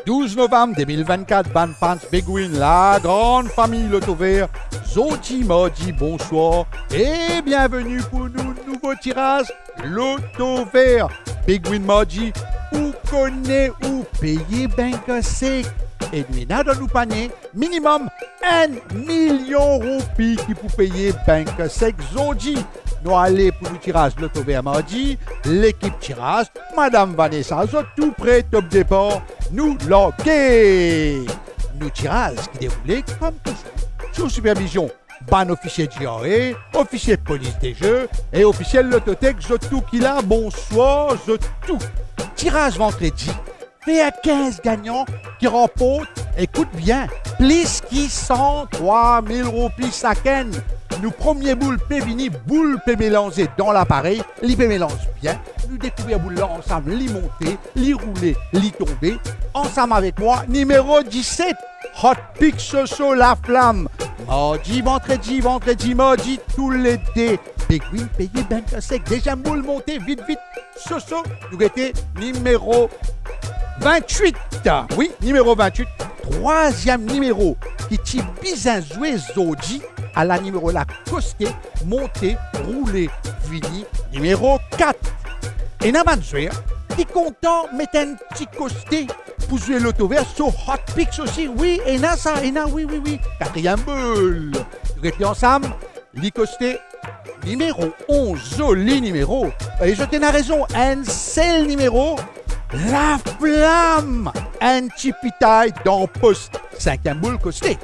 12 novembre 2024, Ban Pants Biguine, la grande famille Loto Vert, Zoti Modi, bonsoir et bienvenue pour nous nouveau tirage Loto Vert. Biguine Modi, ou connaît ou payer banque sec. Et nous dans nous panier minimum 1 million de roupies qui pour payer banque sec Zodi. Nous allons pour le tirage Loto Vert mardi. L'équipe tirage, Madame Vanessa, tout prêt, top départ. Nous loguer. Nous tirage qui déroulait comme toujours. Sous supervision, ban officier DRE, officier de police des jeux et officiel Lototech, tout qui là, bonsoir, tout. Tirage vendredi. Fait à 15 gagnants qui remportent, écoute bien, plus qui 103 000 roupies chacun. Nous premier boule Pévini, boule P mélangé dans l'appareil, l'IP mélange bien. Nous découvrir boule là ensemble, l'y monter, l'y rouler, l'y tomber. Ensemble avec moi, numéro 17, Hot Pick Soso La Flamme. Mardi, mardi, tous les dés. Biguine payé banque sec, déjà boule monter, vite. Soso, nous étions numéro 28. Oui, numéro 28. Troisième numéro qui tire bizarre jouer Zodi à la numéro la costé, monté, roulé, fini. Numéro 4. Et Namanzouer qui content mettre un petit costé pour jouer l'auto vert sur Hot Picks aussi. Oui, et na ça, et na, oui. Quatrième boule. Nous étions ensemble, l'icosté. Numéro 11, joli numéro. Et je t'ai raison, un seul numéro. La Flamme, un petit pitaille dans poste. Cinquième boule costé.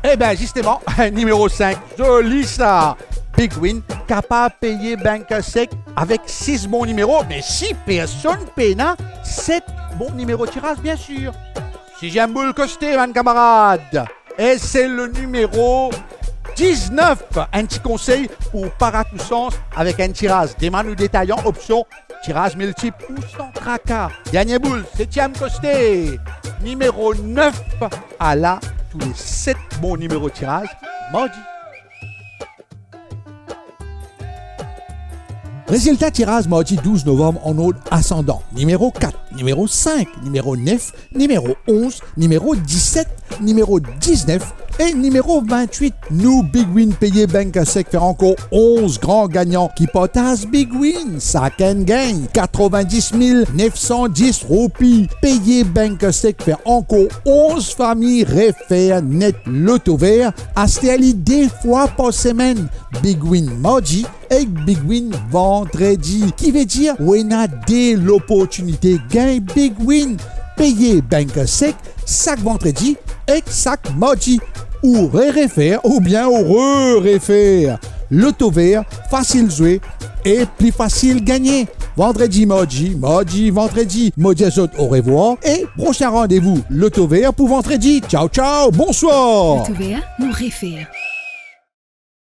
Eh bien, justement, numéro 5, joli ça. Biguine, capable de payer banque sec avec 6 bons numéros. Mais si personne paye, 7 bons numéros de tirage, bien sûr. Sixième boule costé, mon camarade. Et c'est le numéro 19. Un petit conseil pour Paratoussance avec un tirage des mains détaillant, option tirage multiple ou sans tracas. Dernière boule, 7e costé. Numéro 9 à la tous les 7 bons numéros de tirage. Mardi. Résultat tirage mardi 12 novembre en ordre ascendant. Numéro 4, numéro 5, numéro 9, numéro 11, numéro 17, numéro 19 et numéro 28. Nous, Biguine payé banque sec fait encore 11 grands gagnants qui potassent Biguine. Saken gagne 90 910 roupies. Payé banque sec fait encore 11 familles réfèrent net Loto Vert. Astéali 2 fois par semaine. Biguine mardi et Biguine vendredi. Qui veut dire on a dès l'opportunité gagne Biguine. Payé banque sec chaque vendredi et chaque mardi. Ou réfère ou bien ou réfère. Loto Vert, facile jouer et plus facile gagner. Vendredi, mardi, vendredi. Mardi au revoir et prochain rendez-vous Loto Vert pour vendredi. Ciao, bonsoir. Loto Vert, nous réfère.